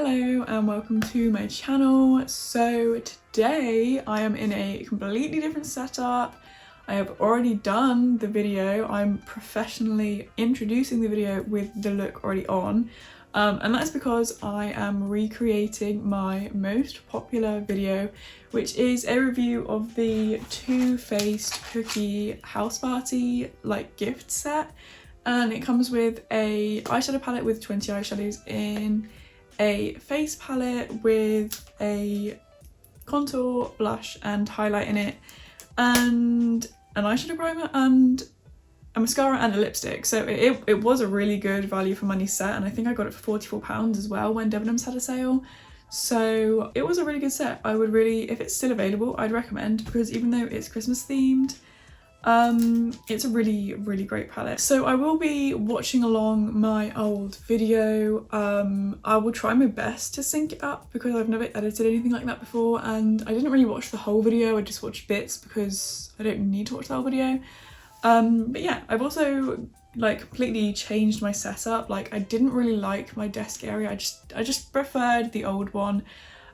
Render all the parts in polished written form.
Hello and welcome to my channel. So today I am in a completely different setup. I have already done the video. I'm professionally introducing the video with the look already on. And that's because I am recreating my most popular video, which is a review of the Too Faced Cookie House Party gift set. And it comes with a eyeshadow palette with 20 eyeshadows in, a face palette with a contour, blush and highlight in it, and an eyeshadow primer and a mascara and a lipstick. So it was a really good value for money set, and I think I got it for £44 as well when Debenhams had a sale. So it was a really good set. I would really, if it's still available, I'd recommend, because even though it's Christmas themed, it's a really great palette. So I will be watching along my old video. I will try my best to sync it up because I've never edited anything like that before, and I didn't really watch the whole video. I just watched bits because I don't need to watch the whole video. But yeah, I've also completely changed my setup. I didn't really like my desk area. I just preferred the old one.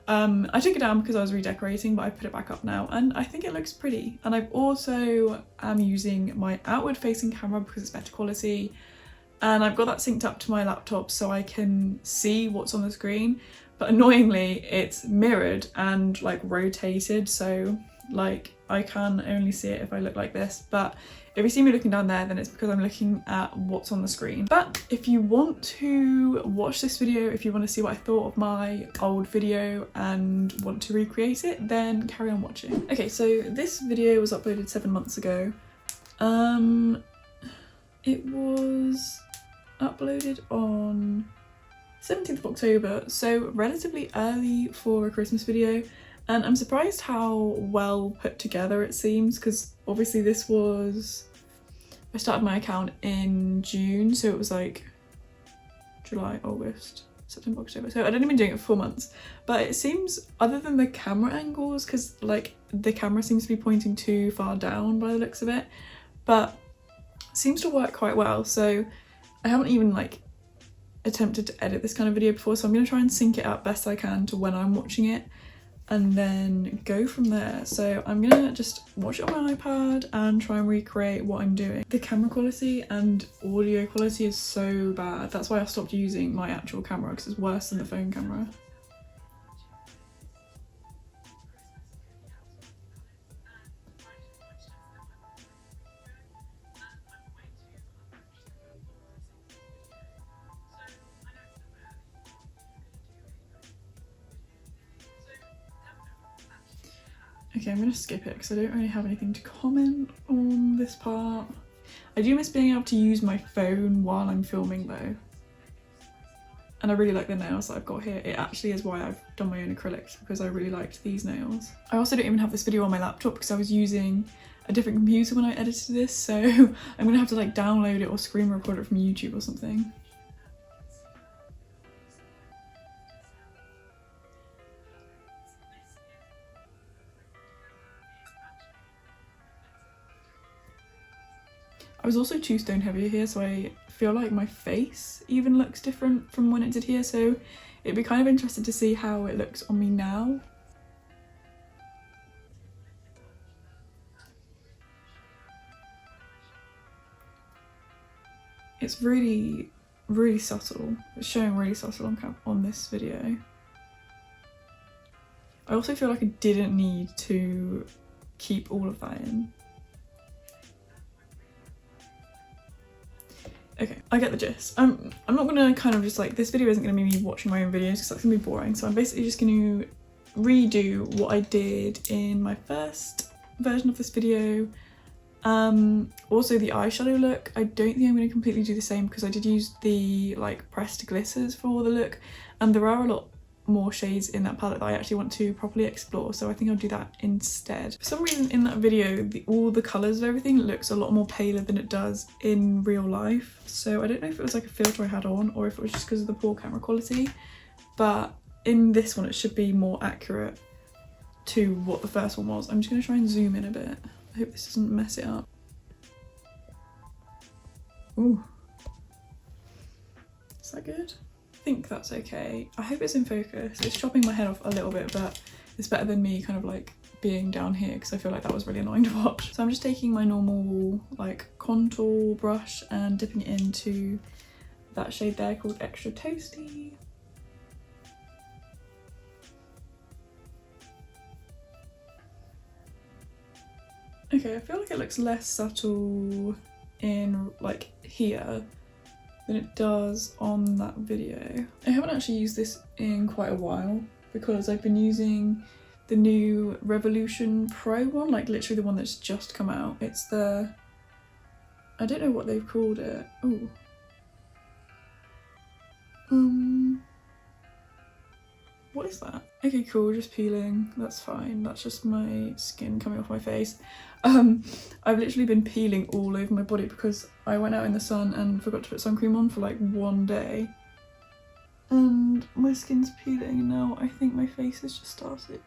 I took it down because I was redecorating, but I put it back up now and I think it looks pretty. And I've also am using my outward facing camera because it's better quality, and I've got that synced up to my laptop so I can see what's on the screen, but annoyingly it's mirrored and rotated, so I can only see it if I look like this. But if you see me looking down there, then it's because I'm looking at what's on the screen. But if you want to watch this video, if you want to see what I thought of my old video and want to recreate it, then carry on watching. Okay, so this video was uploaded 7 months ago. It was uploaded on 17th of October, so relatively early for a Christmas video. And I'm surprised how well put together it seems, because obviously this was, I started my account in June, so it was July, August, September, October. So I'd only been doing it for 4 months, but it seems, other than the camera angles, because the camera seems to be pointing too far down by the looks of it, but it seems to work quite well. So I haven't even attempted to edit this kind of video before, so I'm going to try and sync it up best I can to when I'm watching it, and then go from there. So I'm gonna just watch it on my iPad and try and recreate what I'm doing. The camera quality and audio quality is so bad. That's why I stopped using my actual camera, because it's worse than the phone camera. Okay, I'm gonna skip it because I don't really have anything to comment on this part. I do miss being able to use my phone while I'm filming though. And I really like the nails that I've got here. It actually is why I've done my own acrylics, because I really liked these nails. I also don't even have this video on my laptop because I was using a different computer when I edited this, so I'm gonna have to download it or screen record it from YouTube or something. I was also too stone heavy here, so I feel like my face even looks different from when it did here, so it'd be kind of interesting to see how it looks on me now. It's really subtle. It's showing really subtle on this video. I also feel like I didn't need to keep all of that in. Okay, I get the gist. I'm not gonna this video isn't gonna be me watching my own videos because that's gonna be boring, so I'm basically just gonna redo what I did in my first version of this video. Also the eyeshadow look, I don't think I'm gonna completely do the same because I did use the pressed glitters for the look, and there are a lot more shades in that palette that I actually want to properly explore, so I think I'll do that instead. For some reason in that video, all the colours of everything looks a lot more paler than it does in real life, so I don't know if it was a filter I had on or if it was just because of the poor camera quality, but in this one it should be more accurate to what the first one was. I'm just going to try and zoom in a bit. I hope this doesn't mess it up. Ooh. Is that good? think that's okay. I hope it's in focus. It's chopping my head off a little bit, but it's better than me kind of like being down here because I feel like that was really annoying to watch. So I'm just taking my normal like contour brush and dipping it into that shade there called Extra Toasty. Okay, I feel like it looks less subtle in like here than it does on that video. I haven't actually used this in quite a while because I've been using the new Revolution Pro one, like literally the one that's just come out. It's the, I don't know what they've called it. Ooh. What is that? Okay, cool, just peeling, that's fine. That's just my skin coming off my face. I've literally been peeling all over my body because I went out in the sun and forgot to put sun cream on for like one day. And my skin's peeling and now I think my face has just started.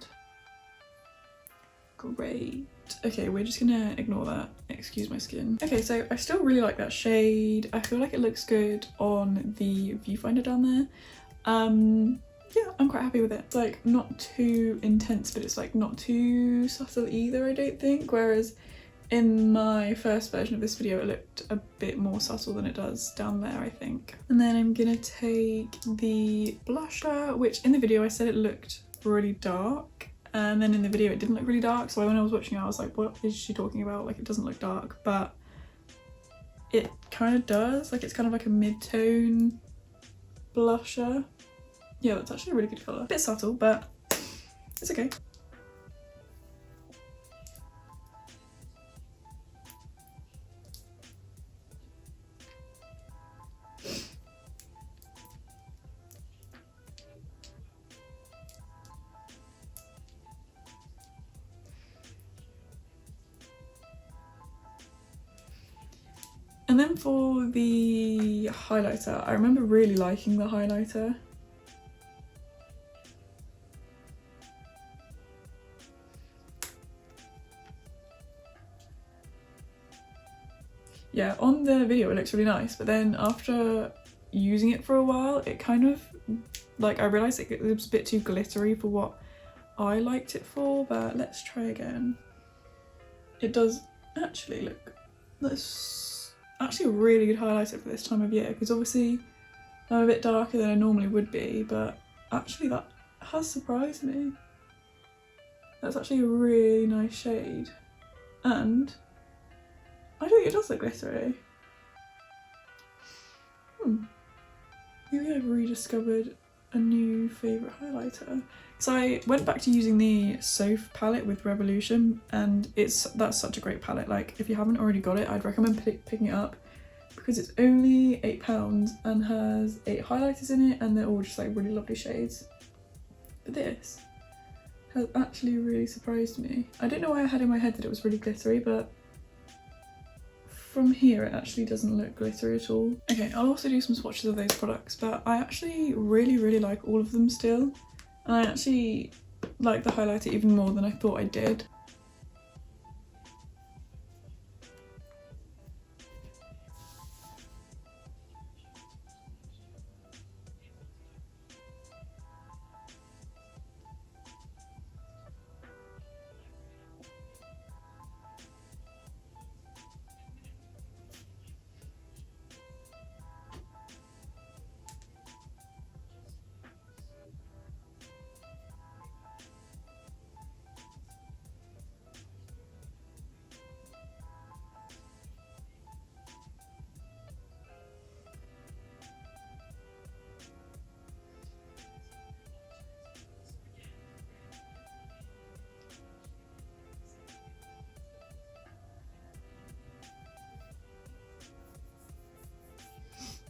Great. Okay, we're just gonna ignore that. Excuse my skin. Okay, so I still really like that shade. I feel like it looks good on the viewfinder down there. Yeah, I'm quite happy with it. It's like not too intense, but it's like not too subtle either, I don't think. Whereas in my first version of this video, it looked a bit more subtle than it does down there, I think. And then I'm gonna take the blusher, which in the video I said it looked really dark. And then in the video it didn't look really dark. So when I was watching it, I was like, what is she talking about? Like, it doesn't look dark, but it kind of does. Like, it's kind of like a mid-tone blusher. Yeah, that's actually a really good colour. A bit subtle, but it's okay. And then for the highlighter, I remember really liking the highlighter. Yeah, on the video it looks really nice, but then after using it for a while, it kind of, like, I realised it was a bit too glittery for what I liked it for, but let's try again. It does actually look, that's actually a really good highlighter for this time of year, because obviously I'm a bit darker than I normally would be, but actually that has surprised me. That's actually a really nice shade, and I don't think it does look glittery. Maybe I've rediscovered a new favourite highlighter. So I went back to using the Soph palette with Revolution, and that's such a great palette. Like, if you haven't already got it, I'd recommend picking it up because it's only £8 and has 8 highlighters in it, and they're all just like really lovely shades. But this has actually really surprised me. I don't know why I had in my head that it was really glittery, but from here it actually doesn't look glittery at all. Okay, I'll also do some swatches of those products, but I actually really like all of them still. And I actually like the highlighter even more than I thought I did.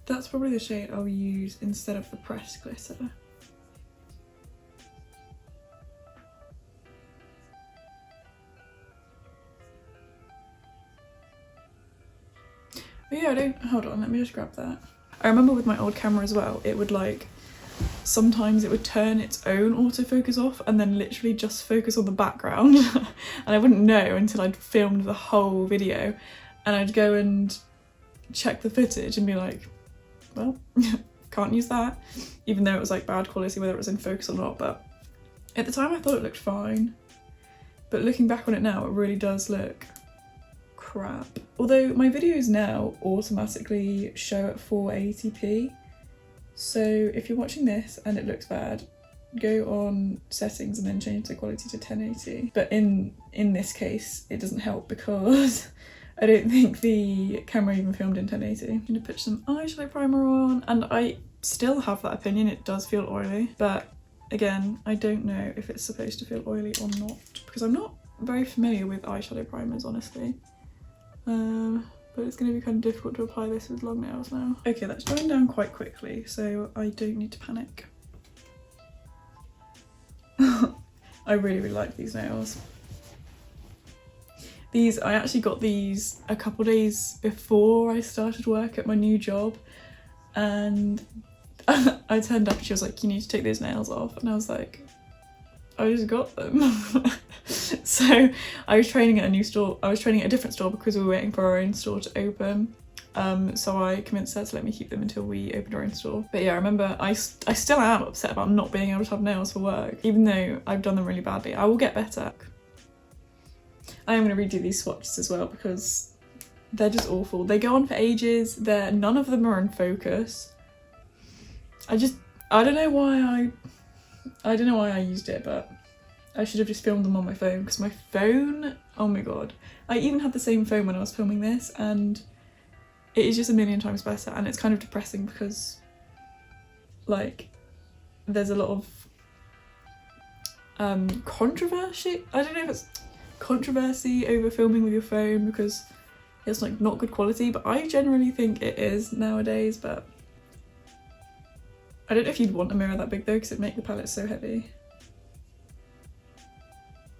That's probably the shade I'll use instead of the pressed glitter. But yeah, hold on, let me just grab that. I remember with my old camera as well, it would like, sometimes it would turn its own autofocus off and then literally just focus on the background. And I wouldn't know until I'd filmed the whole video, and I'd go and check the footage and be like, well, can't use that, even though it was like bad quality, whether it was in focus or not. But at the time I thought it looked fine, but looking back on it now, it really does look crap. Although my videos now automatically show at 480p, so if you're watching this and it looks bad, go on settings and then change the quality to 1080. But in this case it doesn't help because I don't think the camera even filmed in 1080. I'm gonna put some eyeshadow primer on, and I still have that opinion, it does feel oily, but again, I don't know if it's supposed to feel oily or not, because I'm not very familiar with eyeshadow primers, honestly. But it's going to be kind of difficult to apply this with long nails now. Okay, that's drying down quite quickly, so I don't need to panic. I really, really like these nails. I actually got these a couple days before I started work at my new job, and I turned up and she was like, you need to take those nails off, and I was like, I just got them. So I was training at a new store, I was training at a different store because we were waiting for our own store to open. So I convinced her to let me keep them until we opened our own store. But yeah, I remember I still am upset about not being able to have nails for work, even though I've done them really badly. I will get better. I am going to redo these swatches as well because they're just awful. They go on for ages, none of them are in focus. I don't know why I used it, but I should have just filmed them on my phone, because my phone, oh my god. I even had the same phone when I was filming this, and it is just a million times better, and it's kind of depressing because like there's a lot of controversy. I don't know if it's controversy over filming with your phone because it's like not good quality, but I generally think it is nowadays. But I don't know if you'd want a mirror that big though, because it'd make the palette so heavy.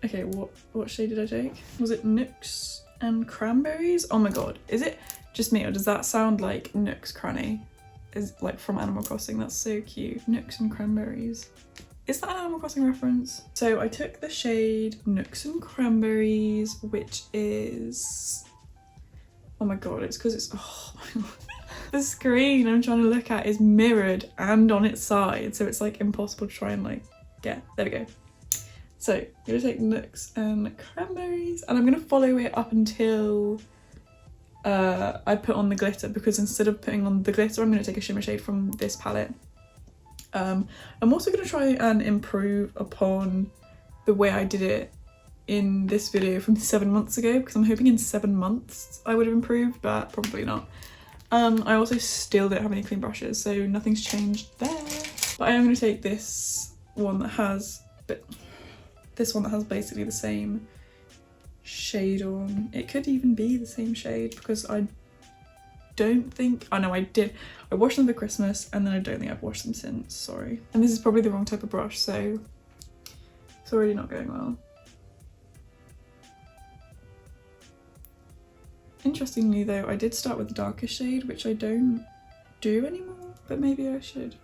Okay, what shade did I take? Was it Nooks and Cranberries? Oh my god, is it just me or does that sound like Nooks Cranny? Is like from Animal Crossing, that's so cute. Nooks and Cranberries. Is that an Animal Crossing reference? So I took the shade Nooks and Cranberries, which is, oh my god, it's because it's, oh my god. The screen I'm trying to look at is mirrored and on its side, so it's like impossible to try and like get, there we go. So I'm gonna take Nooks and Cranberries, and I'm gonna follow it up until I put on the glitter, because instead of putting on the glitter, I'm gonna take a shimmer shade from this palette. I'm also gonna try and improve upon the way I did it in this video from 7 months ago, because I'm hoping in 7 months I would have improved, but probably not. I also still don't have any clean brushes, so nothing's changed there. But I am gonna take this one that has basically the same shade on. It could even be the same shade, because I don't think, oh no, I did. I washed them for Christmas and then I don't think I've washed them since, sorry. And this is probably the wrong type of brush, so it's already not going well. Interestingly though, I did start with the darker shade, which I don't do anymore, but maybe I should.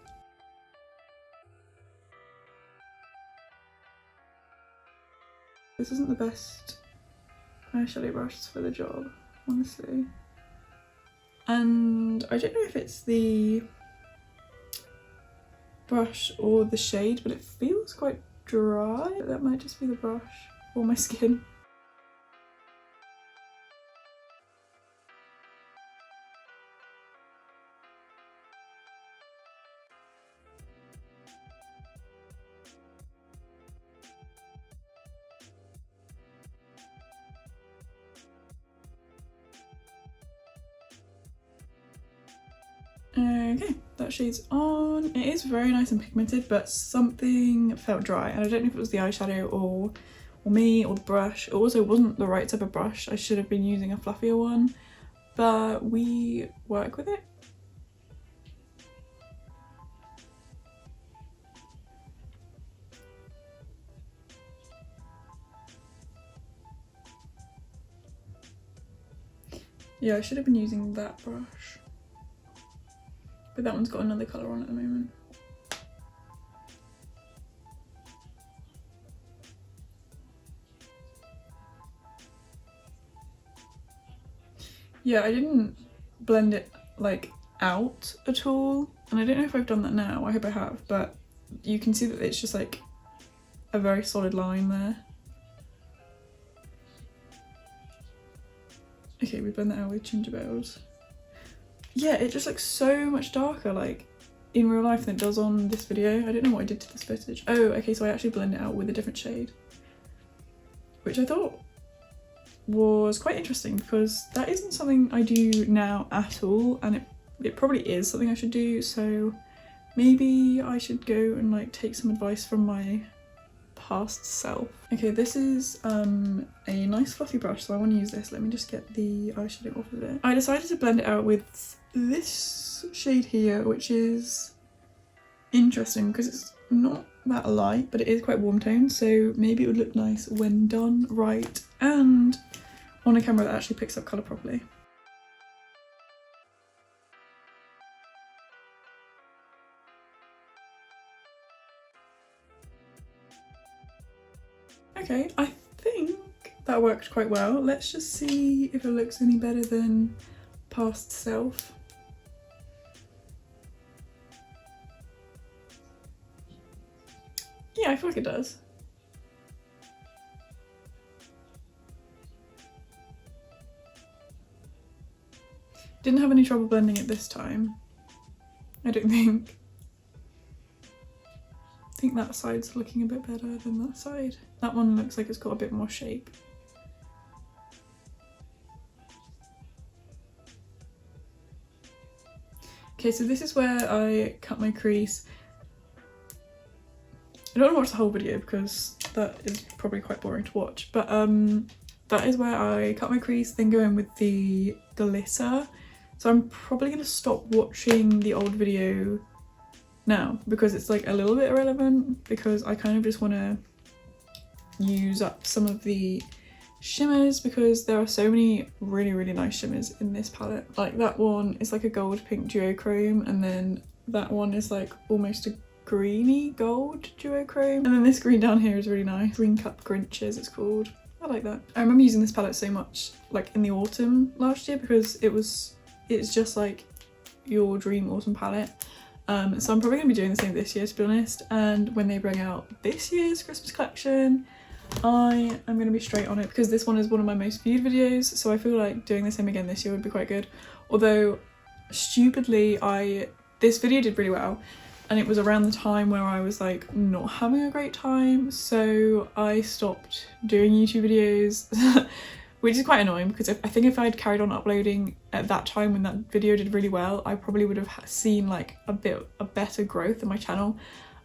This isn't the best eyeshadow brush for the job, honestly. And I don't know if it's the brush or the shade, but it feels quite dry. That might just be the brush or my skin. Okay, that shade's on. It is very nice and pigmented, but something felt dry, and I don't know if it was the eyeshadow or me or the brush. It also wasn't the right type of brush. I should have been using a fluffier one, but we work with it. Yeah, I should have been using that brush. But that one's got another colour on at the moment. Yeah, I didn't blend it like out at all. And I don't know if I've done that now, I hope I have, but you can see that it's just like a very solid line there. Okay, we blend that out with Gingerbread. Yeah, it just looks so much darker like in real life than it does on this video. I don't know what I did to this footage. Oh, okay, so I actually blend it out with a different shade, which I thought was quite interesting because that isn't something I do now at all, and it probably is something I should do, so maybe I should go and like take some advice from my past self. Okay, this is a nice fluffy brush, so I want to use this. Let me just get the eyeshadow off of it. I decided to blend it out with this shade here, which is interesting because it's not that light, but it is quite warm toned, so maybe it would look nice when done right and on a camera that actually picks up colour properly. Okay, I think that worked quite well. Let's just see if it looks any better than past self. Yeah, I feel like it does. Didn't have any trouble blending it this time, I don't think. I think that side's looking a bit better than that side. That one looks like it's got a bit more shape. Okay, so this is where I cut my crease. I don't want to watch the whole video because that is probably quite boring to watch, but that is where I cut my crease, then go in with the glitter. So I'm probably going to stop watching the old video now because it's like a little bit irrelevant, because I kind of just want to use up some of the shimmers because there are so many really nice shimmers in this palette. Like that one is like a gold pink duochrome, and then that one is like almost a greeny gold duochrome, and then this green down here is really nice. Green Cup Grinches it's called. I like that. I remember using this palette so much like in the autumn last year because it's just like your dream autumn palette. So I'm probably going to be doing the same this year, to be honest, and when they bring out this year's Christmas collection I am going to be straight on it because this one is one of my most viewed videos, so I feel like doing the same again this year would be quite good. Although stupidly this video did really well, and it was around the time where I was like not having a great time, so I stopped doing YouTube videos which is quite annoying because I think if I'd carried on uploading at that time when that video did really well, I probably would have seen like a better growth in my channel.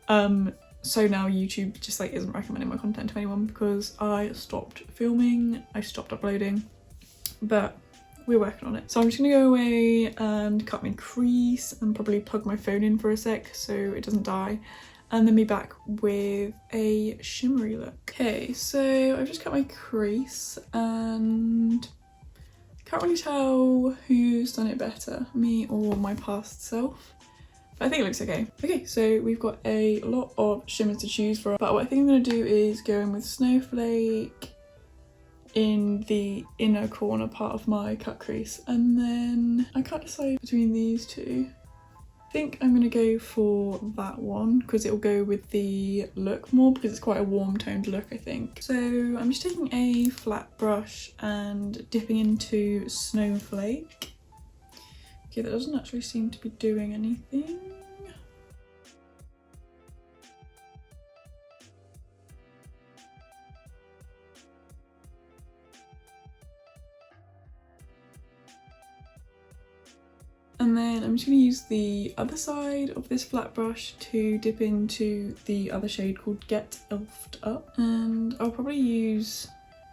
So now YouTube just like isn't recommending my content to anyone because I stopped filming, I stopped uploading, but we're working on it. So I'm just gonna go away and cut my crease and probably plug my phone in for a sec so it doesn't die, and then be back with a shimmery look. Okay, so I've just cut my crease and can't really tell who's done it better, me or my past self. But I think it looks okay. Okay, so we've got a lot of shimmers to choose from, but what I think I'm gonna do is go in with Snowflake in the inner corner part of my cut crease, and then I can't decide between these two. I think I'm gonna go for that one because it'll go with the look more because it's quite a warm toned look, I think. So I'm just taking a flat brush and dipping into Snowflake. Okay, that doesn't actually seem to be doing anything. And then I'm just going to use the other side of this flat brush to dip into the other shade called Get Elfed Up. And I'll probably use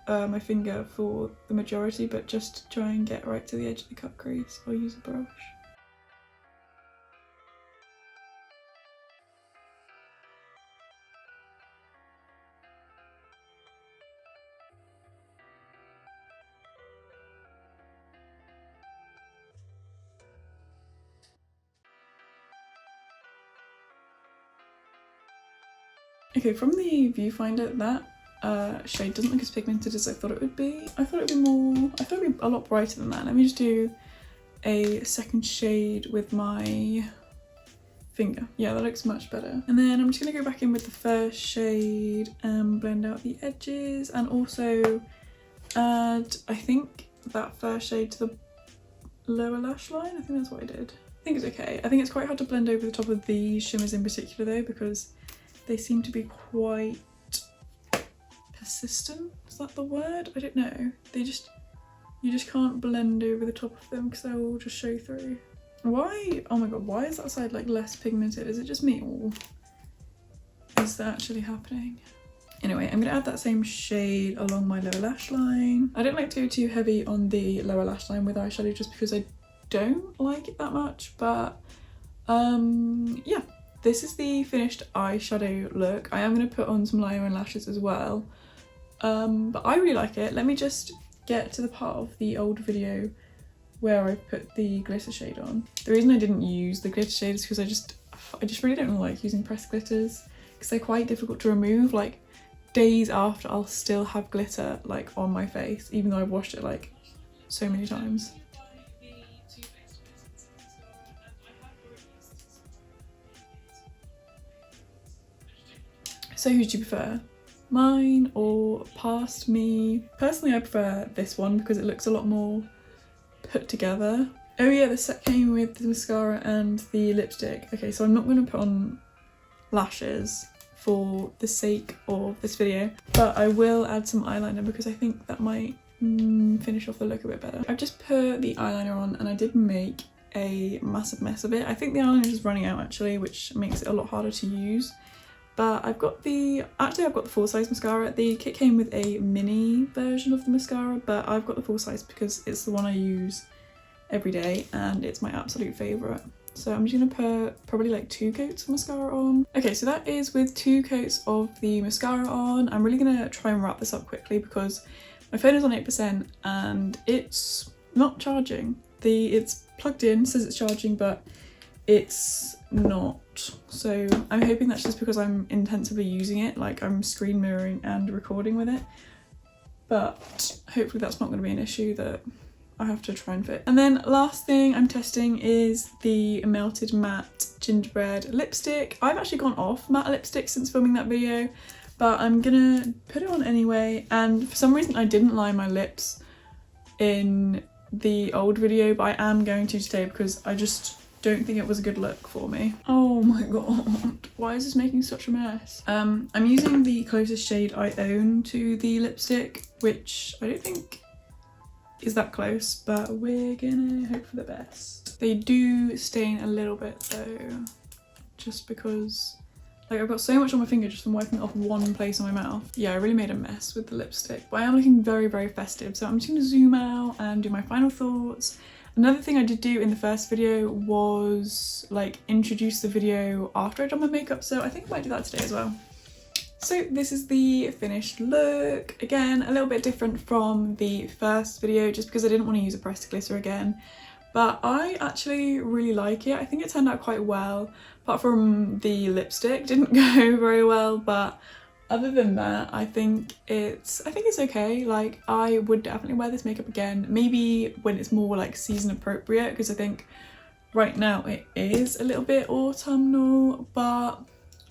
my finger for the majority, but just to try and get right to the edge of the cut crease, I'll use a brush. Okay, from the viewfinder, that shade doesn't look as pigmented as I thought it would be. I thought it would be a lot brighter than that. Let me just do a second shade with my finger. Yeah, that looks much better. And then I'm just gonna go back in with the first shade and blend out the edges, and also add, I think, that first shade to the lower lash line. I think that's what I did. I think it's okay. I think it's quite hard to blend over the top of these shimmers in particular though, because they seem to be quite persistent. Is that the word? I don't know. You just can't blend over the top of them because they will just show through. Why? Oh my god, why is that side like less pigmented? Is it just me, or is that actually happening? Anyway, I'm gonna add that same shade along my lower lash line. I don't like to go too heavy on the lower lash line with eyeshadow just because I don't like it that much, but yeah, this is the finished eyeshadow look. I am going to put on some liner and lashes as well, but I really like it. Let me just get to the part of the old video where I put the glitter shade on. The reason I didn't use the glitter shade is because I just really don't like using pressed glitters because they're quite difficult to remove. Like days after, I'll still have glitter like on my face even though I've washed it like so many times. So who do you prefer? Mine or past me? Personally, I prefer this one because it looks a lot more put together. Oh yeah, the set came with the mascara and the lipstick. Okay, so I'm not going to put on lashes for the sake of this video, but I will add some eyeliner because I think that might finish off the look a bit better. I've just put the eyeliner on and I did make a massive mess of it. I think the eyeliner is running out actually, which makes it a lot harder to use. But I've got the full size mascara. The kit came with a mini version of the mascara, but I've got the full size because it's the one I use every day and it's my absolute favourite. So I'm just gonna put probably like 2 coats of mascara on. Okay, so that is with 2 coats of the mascara on. I'm really gonna try and wrap this up quickly because my phone is on 8% and it's not charging. It's plugged in, says it's charging, but it's not. So I'm hoping that's just because I'm intensively using it, like I'm screen mirroring and recording with it, but hopefully that's not going to be an issue that I have to try and fit. And then last thing I'm testing is the Melted Matte Gingerbread lipstick. I've actually gone off matte lipstick since filming that video, but I'm gonna put it on anyway, and for some reason I didn't line my lips in the old video, but I am going to today because I just don't think it was a good look for me. Oh my god, why is this making such a mess? I'm using the closest shade I own to the lipstick, which I don't think is that close, but we're gonna hope for the best. They do stain a little bit though, just because like I've got so much on my finger just from wiping it off one place on my mouth. Yeah, I really made a mess with the lipstick, but I am looking very, very festive, so I'm just gonna zoom out and do my final thoughts. Another thing I did do in the first video was like introduce the video after I'd done my makeup, so I think I might do that today as well. So this is the finished look. Again, a little bit different from the first video just because I didn't want to use a pressed glitter again, but I actually really like it. I think it turned out quite well, apart from the lipstick didn't go very well, but other than that, I think it's okay. Like I would definitely wear this makeup again, maybe when it's more like season appropriate, because I think right now it is a little bit autumnal, but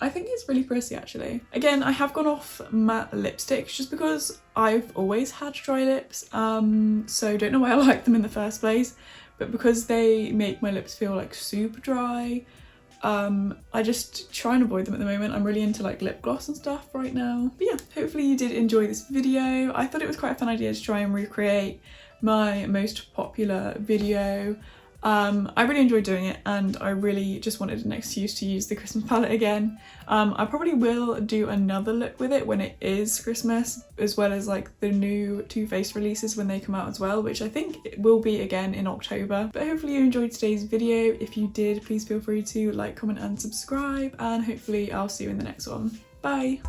I think it's really pretty actually. Again, I have gone off matte lipsticks just because I've always had dry lips, so don't know why I like them in the first place, but because they make my lips feel like super dry, I just try and avoid them at the moment. I'm really into like lip gloss and stuff right now. But yeah, hopefully you did enjoy this video. I thought it was quite a fun idea to try and recreate my most popular video. I really enjoyed doing it and I really just wanted an excuse to use the Christmas palette again. I probably will do another look with it when it is Christmas, as well as like the new Too Faced releases when they come out as well, which I think it will be again in October. But hopefully you enjoyed today's video. If you did, please feel free to like, comment and subscribe, and hopefully I'll see you in the next one. Bye!